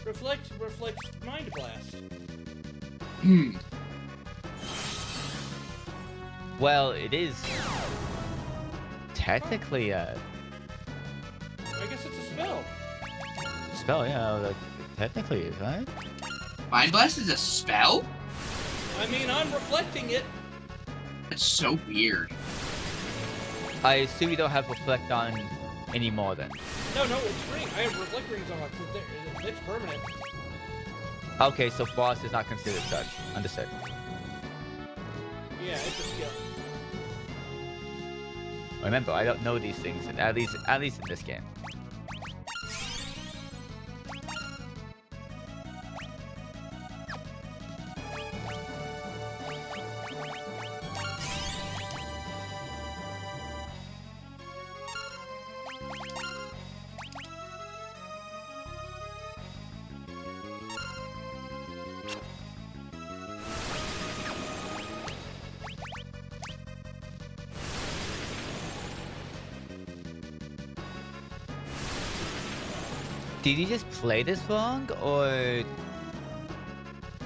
Reflects Mind Blast. Well, it is technically a I guess it's a spell. spell, yeah. It technically is, right? Mind Blast is a spell? I mean, I'm reflecting it. That's so weird. I assume you don't have reflect on anymore then. No, it's ring. I have reflect rings on. It's permanent. Okay, so frost is not considered such. Understood. Yeah, it's a skill. Remember, I don't know these things, at least in this game. Did you just play this wrong, or...?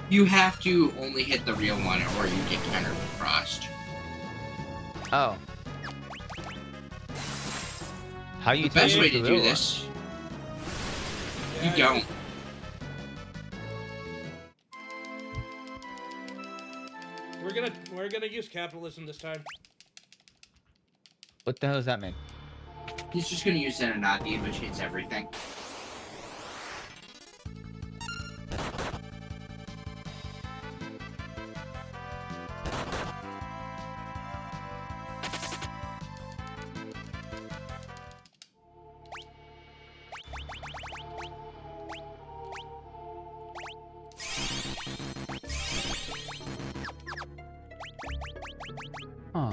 You have to only hit the real one, or you get countered with frost. Oh. How you The best way to the do real this... Yeah, You don't. We're gonna use capitalism this time. What the hell does that mean? He's just gonna use Zenonati, which hits everything. Huh.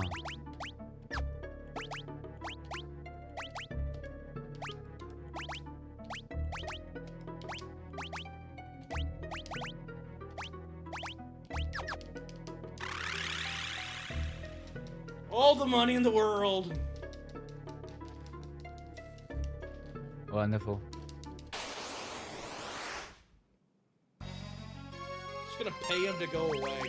All the money in the world. Wonderful. Just gonna pay him to go away.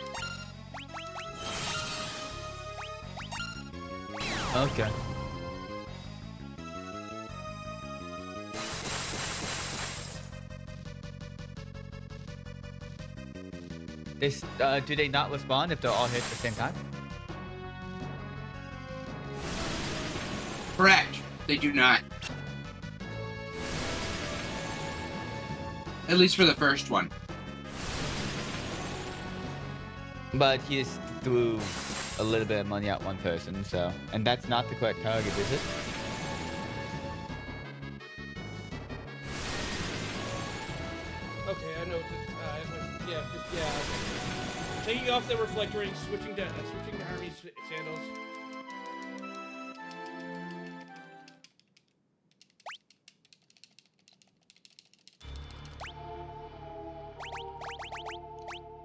Okay. This, do they not respond if they're all hit at the same time? Correct. They do not. At least for the first one. But he just threw a little bit of money at one person, so... And that's not the correct target, is it? Okay, I know. Yeah, just yeah. Okay. Taking off the reflector ring, switching to Hermes sandals.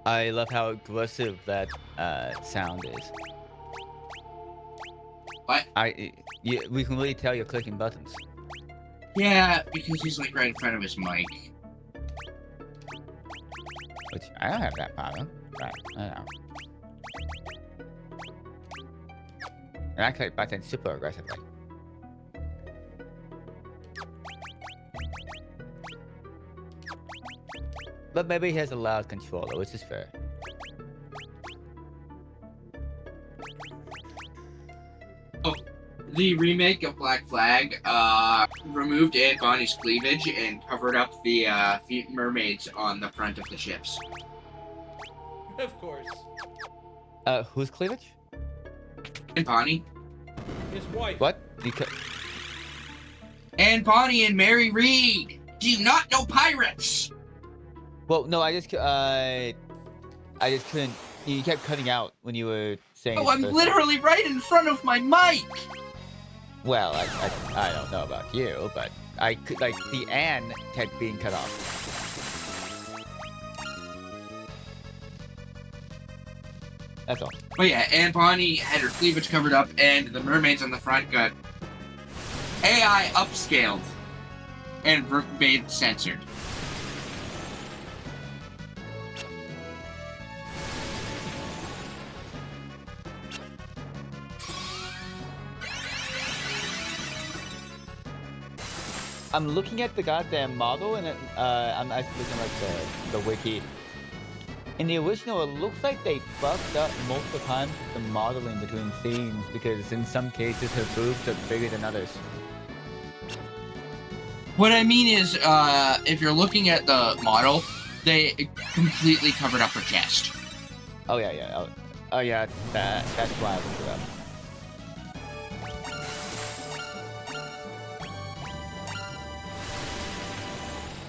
I love how aggressive that sound is. What? We can really tell you're clicking buttons. Yeah, because he's like right in front of his mic. Which I don't have that problem. Right, I don't know. And I click buttons super aggressively. But maybe he has a loud controller, which is fair. Oh, the remake of Black Flag removed Aunt Bonnie's cleavage and covered up the mermaids on the front of the ships. Of course. Whose cleavage? Aunt Bonnie. His wife. What? Aunt Bonnie and Mary Reed. Do you not know pirates? Well, no, I just couldn't. You kept cutting out when you were saying. Oh, I'm literally right in front of my mic. Well, I don't know about you, but I could like the "and" kept being cut off. That's all. Oh yeah, Aunt Bonnie had her cleavage covered up, and the mermaids on the front got AI upscaled and made censored. I'm looking at the goddamn model, and I'm actually looking like the wiki. In the original, it looks like they fucked up multiple times with the modeling between scenes because in some cases her boobs are bigger than others. What I mean is, if you're looking at the model, they completely covered up her chest. Oh yeah, yeah. Oh yeah, that's why I looked it up.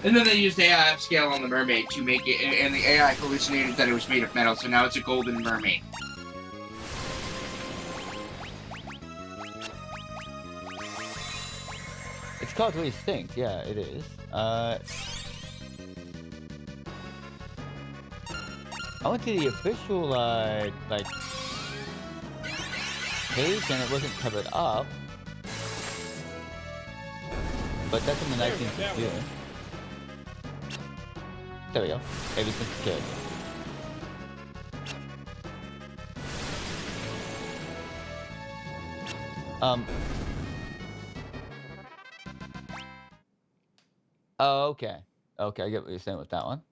And then they used AI upscale on the mermaid to make it, and the AI hallucinated that it was made of metal, so now it's a golden mermaid. It's called Resync, yeah, it is. I went to the official, like, page and it wasn't covered up. But that's in the 19th year. There we go. Maybe since the kid. Oh, okay. Okay, I get what you're saying with that one.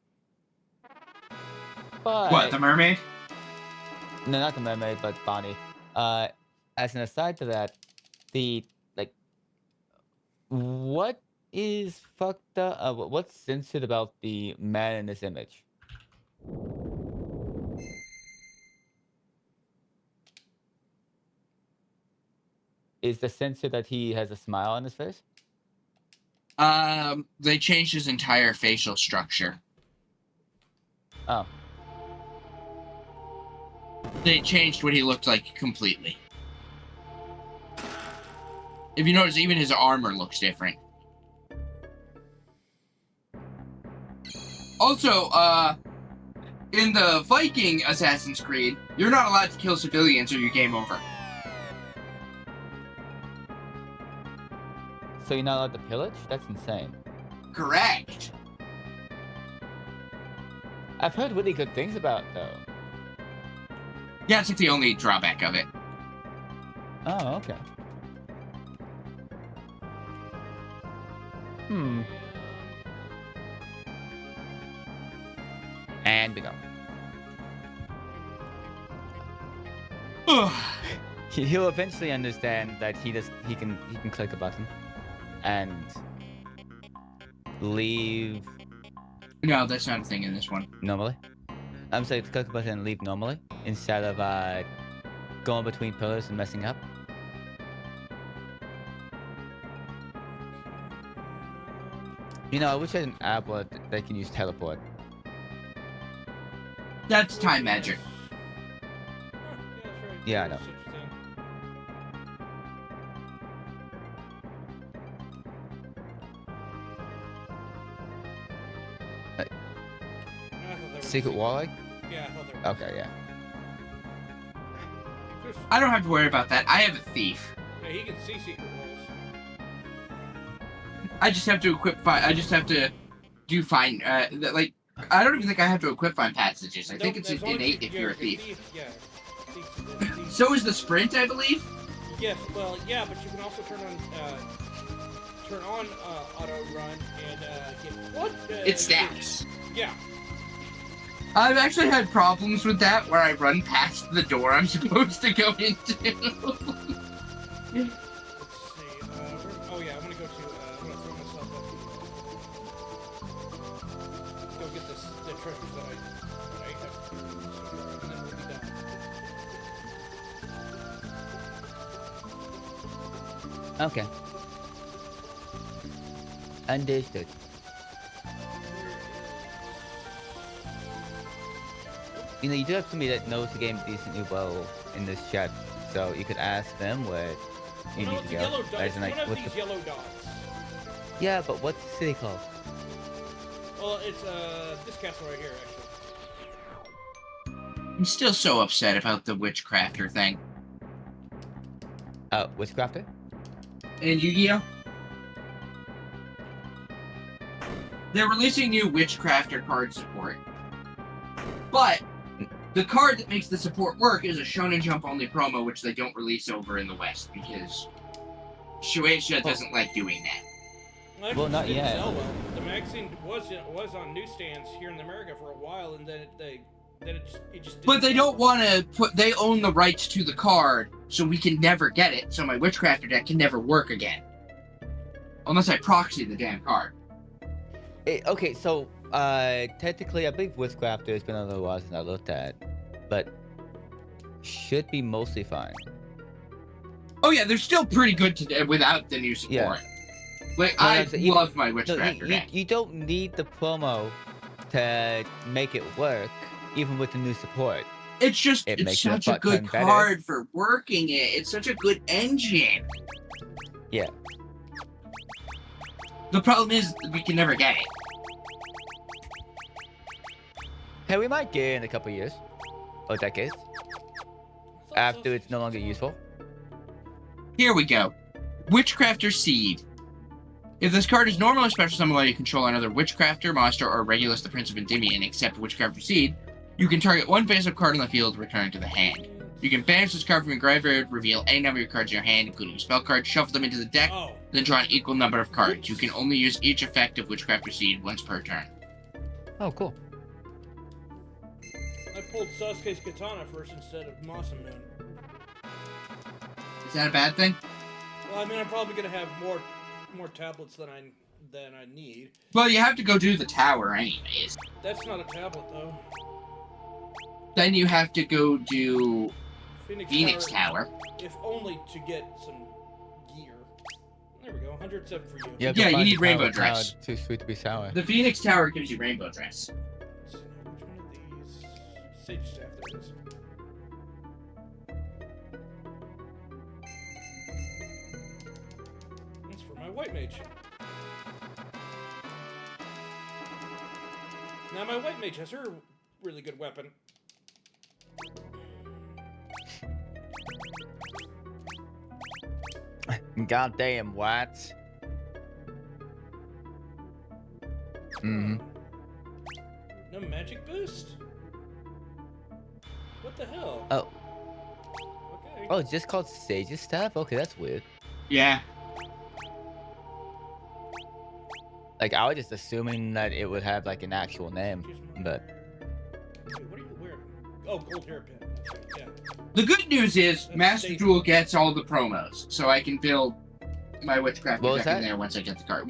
But... What, the mermaid? No, not the mermaid, but Bonnie. As an aside to that, what is fucked up? What's censored about the man in this image? Is the censor that he has a smile on his face? They changed his entire facial structure. Oh. They changed what he looked like completely. If you notice, even his armor looks different. Also, in the Viking Assassin's Creed, you're not allowed to kill civilians or your game over. So you're not allowed to pillage? That's insane. Correct. I've heard really good things about it, though. Yeah, it's like the only drawback of it. Oh, okay. Hmm. And we go. He'll eventually understand that he can click a button and leave. No, that's not a thing in this one. Normally. I'm saying click a button and leave normally instead of going between pillars and messing up. You know, I wish I had an apple that can use teleport. That's time magic. Yeah, I know. Secret wall? Yeah, I thought there was. Okay, yeah. I don't have to worry about that. I have a thief. Yeah, he can see secret walls. I just have to equip. I just have to do fine. Like I don't even think I have to equip fine passages. I think it's innate if you're a thief. Yeah. So is the sprint, I believe. Yes. Well, yeah, but you can also turn on auto run and get what? It stacks. Yeah. I've actually had problems with that where I run past the door I'm supposed to go into. Let's see. Oh yeah, I'm gonna go to. I'm gonna throw myself up. Go get the treasures that I have, and then we'll be done. Okay. Understood. You know, you do have somebody that knows the game decently well in this chat, so you could ask them where you need to go. Yellow dots. As in, like, One of what's these the... yellow dots. Yeah, but what's the city called? Well, it's this castle right here, actually. I'm still so upset about the witchcrafter thing. Witchcrafter? And Yu-Gi-Oh? They're releasing new witchcrafter card support. But the card that makes the support work is a Shonen Jump only promo, which they don't release over in the West because Shueisha doesn't like doing that. Well, not yet. Sell well. The magazine was on newsstands here in America for a while, and then it just. But they don't want to put. They own the rights to the card, so we can never get it. So my Witchcrafter deck can never work again, unless I proxy the damn card. Okay, so technically, I believe Witchcrafter has been on the while since I looked at, but should be mostly fine. Oh yeah, they're still pretty good today without the new support. Yeah. Like No, I no, love my Witchcrafter no, deck. you don't need the promo to make it work, even with the new support. It's just It it's makes it a such a butt good ton card for working it. It's such a good engine. Yeah. The problem is we can never get it. Hey, we might get it in a couple years or decades after it's no longer useful. Here we go. Witchcrafter Seed. If this card is normal or special summon while you control another Witchcrafter, monster, or Regulus the Prince of Endymion except Witchcrafter Seed, you can target one face-up card on the field, return it to the hand. You can banish this card from your graveyard, reveal any number of your cards in your hand, including your spell cards, shuffle them into the deck, then draw an equal number of cards. You can only use each effect of Witchcrafter Seed once per turn. Oh, cool. I pulled Sasuke's katana first instead of Masamune. Is that a bad thing? Well, I mean, I'm probably gonna have more tablets than I need. Well, you have to go do the tower anyways. That's not a tablet though. Then you have to go do Phoenix Tower. If only to get some gear. There we go, 107 for you. Yeah, you need Rainbow Dress. Too sweet to be sour. The Phoenix Tower gives you Rainbow Dress. Let's see, which one of these? Sage Staff, there it is. That's for my White Mage. Now my White Mage has her really good weapon. Goddamn what? Mm-hmm. No magic boost? What the hell? Oh. Okay. Oh, it's just called Sage's Staff? Okay, that's weird. Yeah. Like, I was just assuming that it would have, like, an actual name, but... Wait, what are you wearing? Oh, gold hairpin. Yeah. The good news is That's Master safe. Duel gets all the promos, so I can build my Witchcraft What was deck in that? there once I get the card.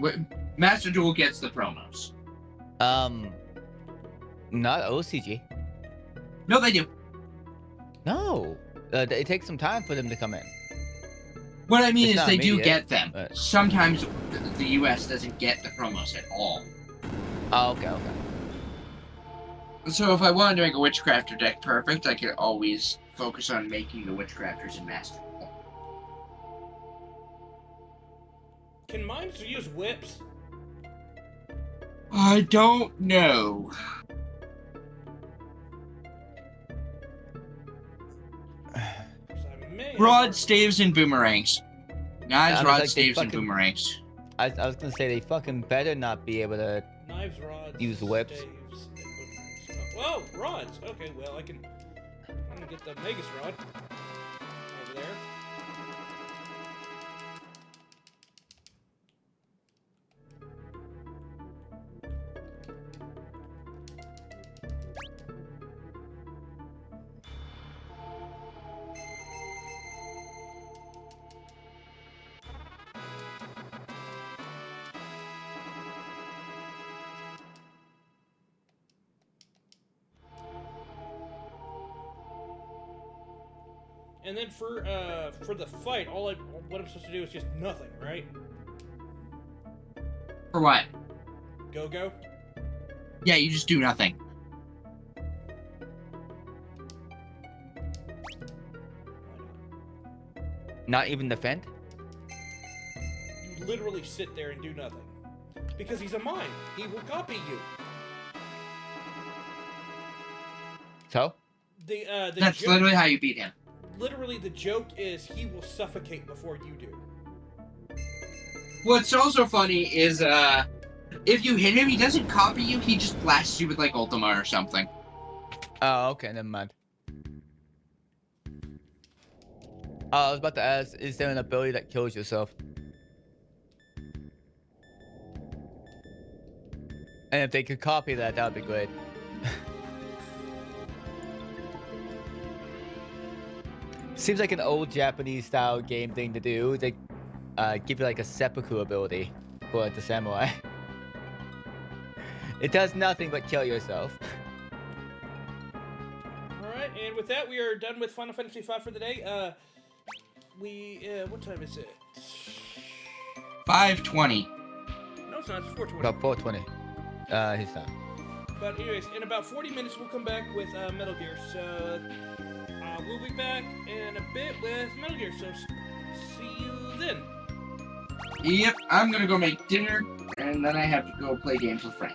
Master Duel gets the promos. Not OCG. No, they do. No. It takes some time for them to come in. What I mean It's is not they do immediate, get them. but- Sometimes the US doesn't get the promos at all. Oh, okay. So if I wanted to make a Witchcrafter deck perfect, I could always focus on making the Witchcrafters in Master. Can mines use whips? I don't know. Rod, staves, and boomerangs. Knives, Sounds rods, like they staves, and fucking- boomerangs. I was gonna say they fucking better not be able to. Knives, rods, use whips. staves, and boomerangs. Well, rods. Okay, well I can get the Magus rod over there. And then for the fight, what I'm supposed to do is just nothing, right? For what? Go. Yeah, you just do nothing. Not even defend? You literally sit there and do nothing. Because he's a mine. He will copy you. So? That's literally how you beat him. Literally, the joke is he will suffocate before you do. What's also funny is, if you hit him, he doesn't copy you, he just blasts you with, like, Ultima or something. Oh, okay, never mind. I was about to ask, is there an ability that kills yourself? And if they could copy that, that would be great. Seems like an old Japanese style game thing to do. They give you like a seppuku ability for like, the samurai. It does nothing but kill yourself. Alright, and with that, we are done with Final Fantasy V for the day. What time is it? 5:20. No, it's not. It's 4:20. About 420. He's done. But anyways, in about 40 minutes, we'll come back with Metal Gear. So we'll be back in a bit with Metal Gear. So see you then. Yep, I'm gonna go make dinner, and then I have to go play games with friends.